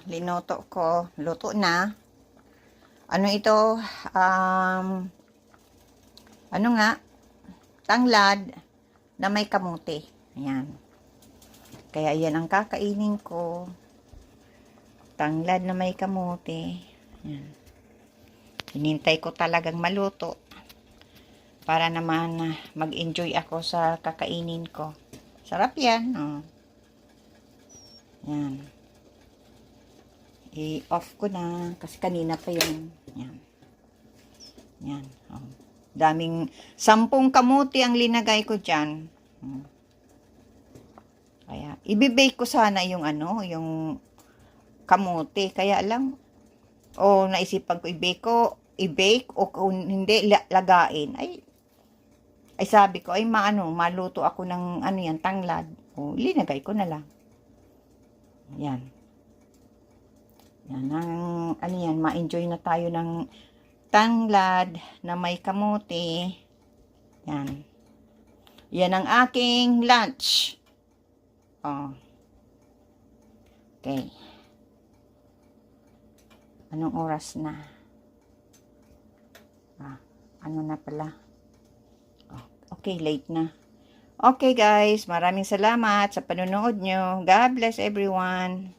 Linoto ko. Luto na. Ano ito? Ano nga? Tanglad na may kamote. Ayan. Kaya yan ang kakainin ko. Tanglad na may kamote. Ayan. Hinintay ko talagang maluto. Para naman mag-enjoy ako sa kakainin ko. Sarap yan. Oh. Yan. I-off ko na. Kasi kanina pa yun. Yan. Yan. Oh. Daming 10 kamuti ang linagay ko dyan. Kaya, ibibake ko sana yung yung kamuti. Kaya lang, naisipan ko i-bake o kung hindi, lagain. Ay sabi ko, maluto ako ng yan, tanglad. Linagay ko na lang. Yan. Yan, ma-enjoy na tayo ng tanglad na may kamote. Yan. Yan ang aking lunch. Okay. Anong oras na? Ano na pala? Okay, late na. Okay guys, maraming salamat sa panonood nyo. God bless everyone.